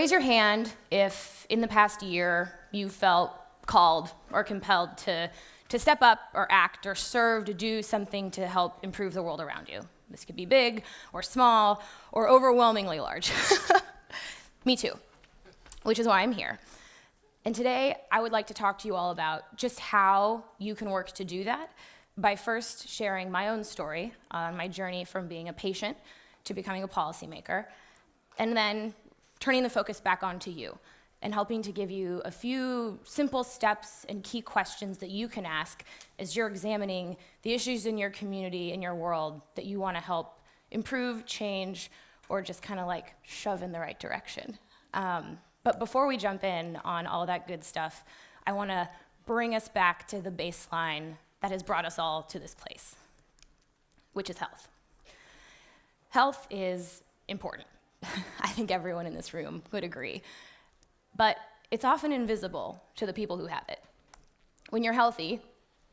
Raise your hand if in the past year you felt called or compelled to step up or act or serve to do something to help improve the world around you. This could be big or small or overwhelmingly large. Me too, which is why I'm here. And today I would like to talk to you all about just how you can work to do that by first sharing my own story on my journey from being a patient to becoming a policymaker, and then turning the focus back onto you and helping to give you a few simple steps and key questions that you can ask as you're examining the issues in your community, in your world, that you want to help improve, change, or just kind of like shove in the right direction. But before we jump in on all that good stuff, I want to bring us back to the baseline that has brought us all to this place, which is health. Health is important. I think everyone in this room would agree. But it's often invisible to the people who have it. When you're healthy,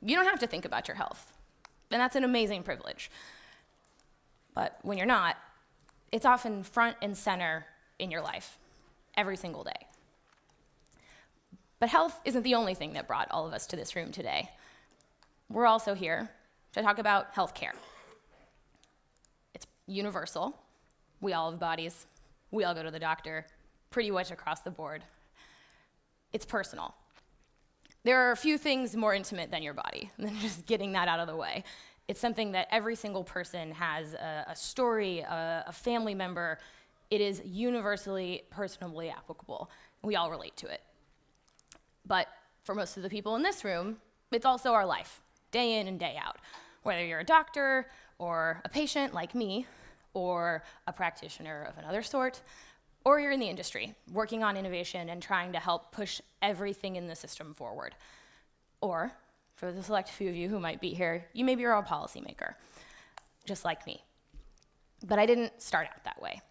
you don't have to think about your health, and that's an amazing privilege. But when you're not, it's often front and center in your life, every single day. But health isn't the only thing that brought all of us to this room today. We're also here to talk about healthcare. It's universal. We all have bodies. We all go to the doctor, pretty much across the board. It's personal. There are a few things more intimate than your body, than just getting that out of the way. It's something that every single person has a story, a family member. It is universally, personally applicable. We all relate to it. But for most of the people in this room, it's also our life, day in and day out. Whether you're a doctor or a patient like me, or a practitioner of another sort, or you're in the industry, working on innovation and trying to help push everything in the system forward. Or, for the select few of you who might be here, you maybe are a policymaker, just like me. But I didn't start out that way.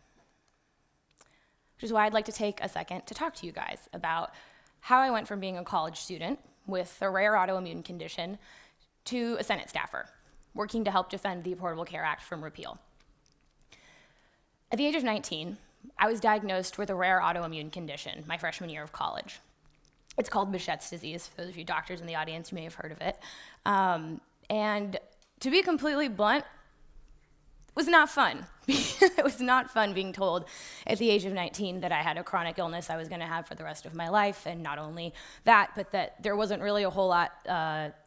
Which is why I'd like to take a second to talk to you guys about how I went from being a college student with a rare autoimmune condition to a Senate staffer, working to help defend the Affordable Care Act from repeal. At the age of 19, I was diagnosed with a rare autoimmune condition my freshman year of college. It's called Machette Disease. For those of you doctors in the audience, you may have heard of it. And to be completely blunt, it was not fun. It was not fun being told at the age of 19 that I had a chronic illness I was going to have for the rest of my life, and not only that, but that there wasn't really a whole lot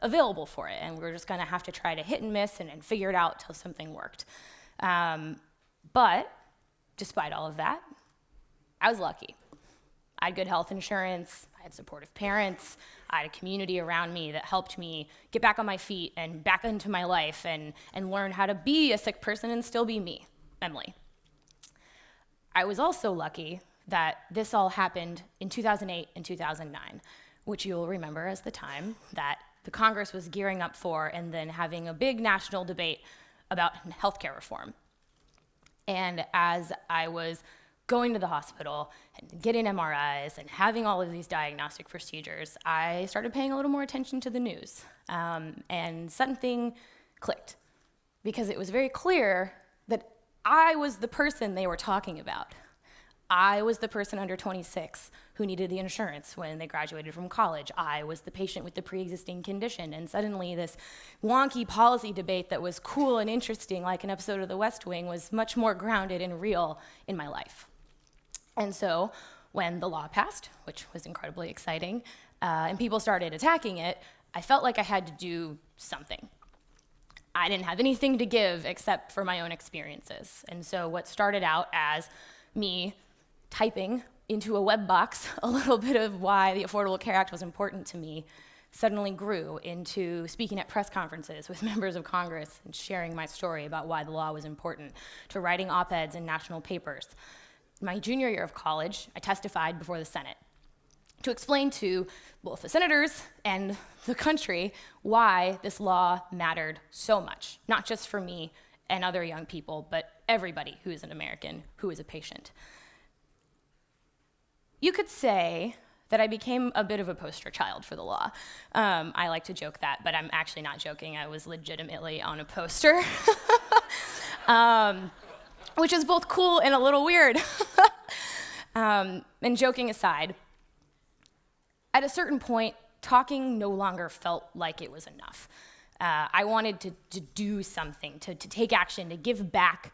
available for it, and we were just going to have to try to hit and miss and figure it out till something worked. But despite all of that, I was lucky. I had good health insurance, I had supportive parents, I had a community around me that helped me get back on my feet and back into my life and learn how to be a sick person and still be me, Emily. I was also lucky that this all happened in 2008 and 2009, which you'll remember as the time that the Congress was gearing up for and then having a big national debate about healthcare reform. And as I was going to the hospital and getting MRIs and having all of these diagnostic procedures, I started paying a little more attention to the news. And something clicked, because it was very clear that I was the person they were talking about. I was the person under 26 who needed the insurance when they graduated from college. I was the patient with the pre-existing condition. And suddenly this wonky policy debate that was cool and interesting, like an episode of The West Wing, was much more grounded and real in my life. And so when the law passed, which was incredibly exciting, and people started attacking it, I felt like I had to do something. I didn't have anything to give except for my own experiences. And so what started out as me typing into a web box a little bit of why the Affordable Care Act was important to me suddenly grew into speaking at press conferences with members of Congress and sharing my story about why the law was important, to writing op-eds in national papers. In my junior year of college, I testified before the Senate to explain to both the senators and the country why this law mattered so much, not just for me and other young people, but everybody who is an American, who is a patient. You could say that I became a bit of a poster child for the law. I like to joke that, but I'm actually not joking. I was legitimately on a poster, which is both cool and a little weird. And joking aside, at a certain point, talking no longer felt like it was enough. I wanted to do something, to take action, to give back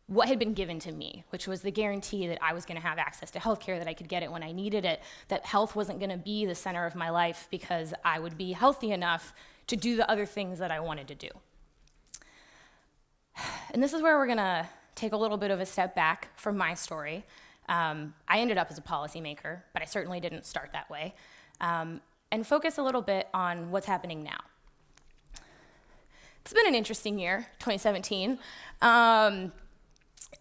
what had been given to me, which was the guarantee that I was going to have access to healthcare, that I could get it when I needed it, that health wasn't going to be the center of my life because I would be healthy enough to do the other things that I wanted to do. And this is where we're going to take a little bit of a step back from my story. I ended up as a policymaker, but I certainly didn't start that way, and focus a little bit on what's happening now. It's been an interesting year, 2017.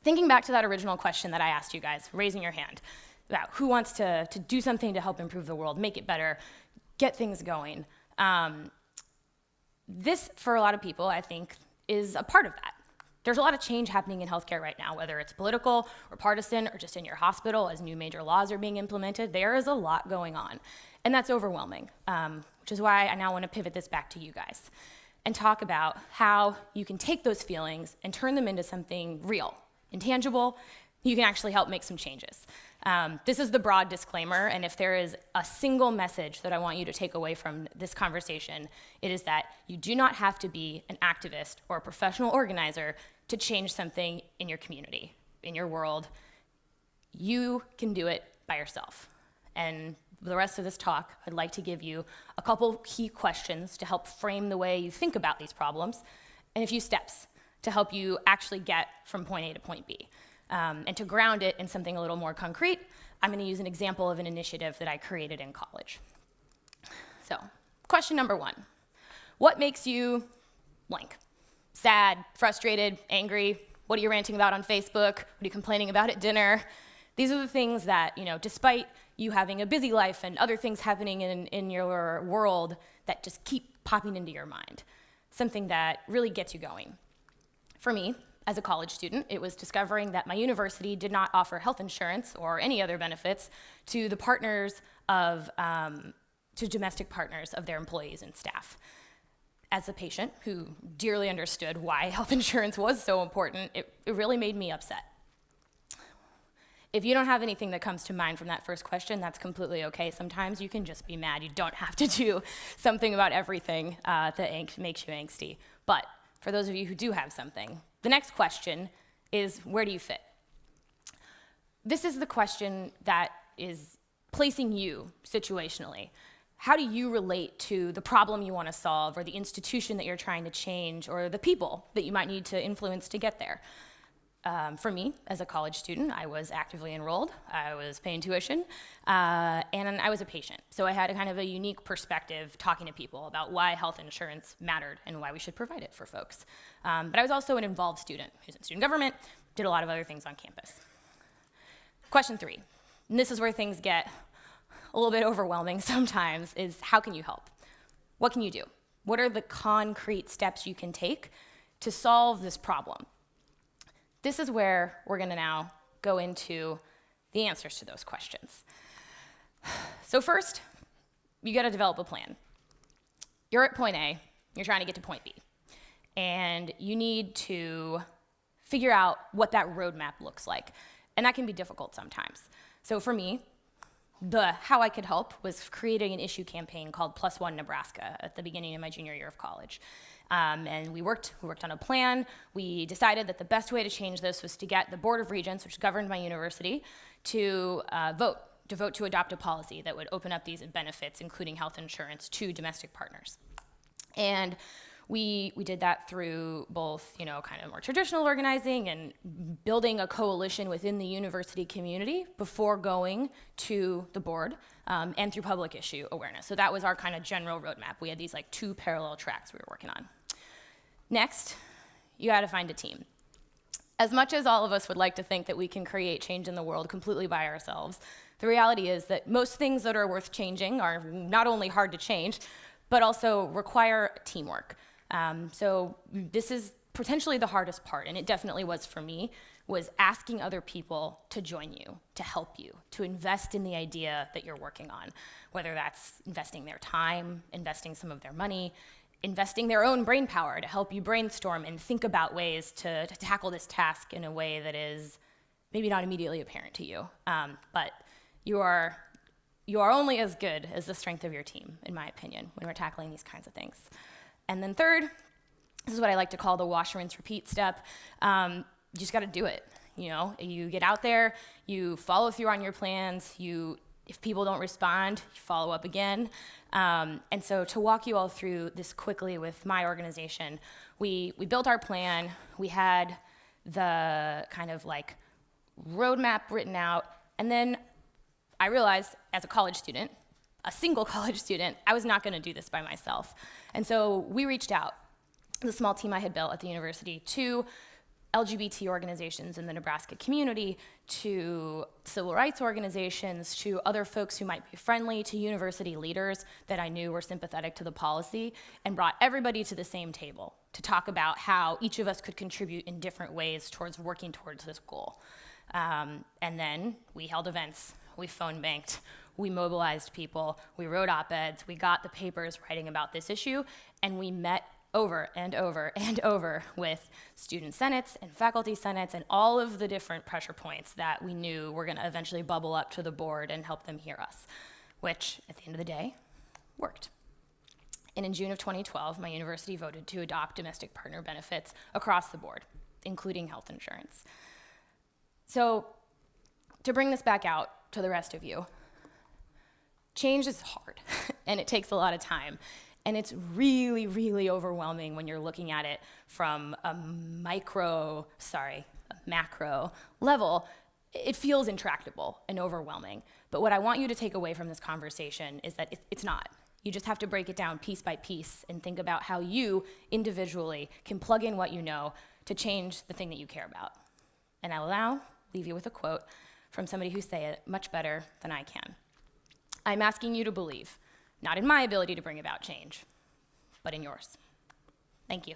Thinking back to that original question that I asked you guys, raising your hand, about who wants to do something to help improve the world, make it better, get things going. This, for a lot of people, I think, is a part of that. There's a lot of change happening in healthcare right now, whether it's political or partisan or just in your hospital as new major laws are being implemented. There is a lot going on, and that's overwhelming, which is why I now want to pivot this back to you guys and talk about how you can take those feelings and turn them into something real, intangible. You can actually help make some changes. This is the broad disclaimer, and if there is a single message that I want you to take away from this conversation, it is that you do not have to be an activist or a professional organizer to change something in your community, in your world. You can do it by yourself. And the rest of this talk, I'd like to give you a couple key questions to help frame the way you think about these problems, and a few steps to help you actually get from point A to point B. And to ground it in something a little more concrete, I'm going to use an example of an initiative that I created in college. So, question number 1. What makes you blank? Sad, frustrated, angry? What are you ranting about on Facebook? What are you complaining about at dinner? These are the things that, despite you having a busy life and other things happening in your world that just keep popping into your mind. Something that really gets you going. For me, as a college student, it was discovering that my university did not offer health insurance or any other benefits to the partners to domestic partners of their employees and staff. As a patient who dearly understood why health insurance was so important, it really made me upset. If you don't have anything that comes to mind from that first question, that's completely okay. Sometimes you can just be mad. You don't have to do something about everything that makes you angsty. But for those of you who do have something, the next question is, where do you fit? This is the question that is placing you situationally. How do you relate to the problem you want to solve, or the institution that you're trying to change, or the people that you might need to influence to get there? For me, as a college student, I was actively enrolled, I was paying tuition, and I was a patient. So I had a kind of a unique perspective talking to people about why health insurance mattered and why we should provide it for folks. But I was also an involved student who's in student government, did a lot of other things on campus. Question 3, and this is where things get a little bit overwhelming sometimes, is how can you help? What can you do? What are the concrete steps you can take to solve this problem? This is where we're going to now go into the answers to those questions. So first, you got to develop a plan. You're at point A, you're trying to get to point B, and you need to figure out what that roadmap looks like, and that can be difficult sometimes. So for me, how I could help was creating an issue campaign called Plus One Nebraska at the beginning of my junior year of college. And we worked on a plan. We decided that the best way to change this was to get the Board of Regents, which governed my university, to vote to adopt a policy that would open up these benefits, including health insurance, to domestic partners. And we did that through both, kind of more traditional organizing and building a coalition within the university community before going to the board, and through public issue awareness. So that was our kind of general roadmap. We had these 2 parallel tracks we were working on. Next, you got to find a team. As much as all of us would like to think that we can create change in the world completely by ourselves, the reality is that most things that are worth changing are not only hard to change, but also require teamwork. So this is potentially the hardest part, and it definitely was for me, was asking other people to join you, to help you, to invest in the idea that you're working on, whether that's investing their time, investing some of their money, investing their own brain power to help you brainstorm and think about ways to tackle this task in a way that is maybe not immediately apparent to you, but you are only as good as the strength of your team, in my opinion, when we're tackling these kinds of things. And then third, this is what I like to call the wash, rinse, repeat step. You just gotta do it. You get out there, you follow through on your plans, if people don't respond, you follow up again. And so to walk you all through this quickly with my organization, we built our plan, we had the kind of like roadmap written out, and then I realized as a college student, a single college student, I was not gonna do this by myself. And so we reached out, the small team I had built at the university, to LGBT organizations in the Nebraska community, to civil rights organizations, to other folks who might be friendly, to university leaders that I knew were sympathetic to the policy, and brought everybody to the same table to talk about how each of us could contribute in different ways towards working towards this goal. And then we held events, we phone banked, we mobilized people, we wrote op-eds, we got the papers writing about this issue, and we met over and over and over with student senates and faculty senates and all of the different pressure points that we knew were gonna eventually bubble up to the board and help them hear us, which at the end of the day, worked. And in June of 2012, my university voted to adopt domestic partner benefits across the board, including health insurance. So to bring this back out to the rest of you, change is hard and it takes a lot of time. And it's really, really overwhelming when you're looking at it from a macro level. It feels intractable and overwhelming. But what I want you to take away from this conversation is that it's not. You just have to break it down piece by piece and think about how you individually can plug in what you know to change the thing that you care about. And I will now leave you with a quote from somebody who say it much better than I can. I'm asking you to believe, not in my ability to bring about change, but in yours. Thank you.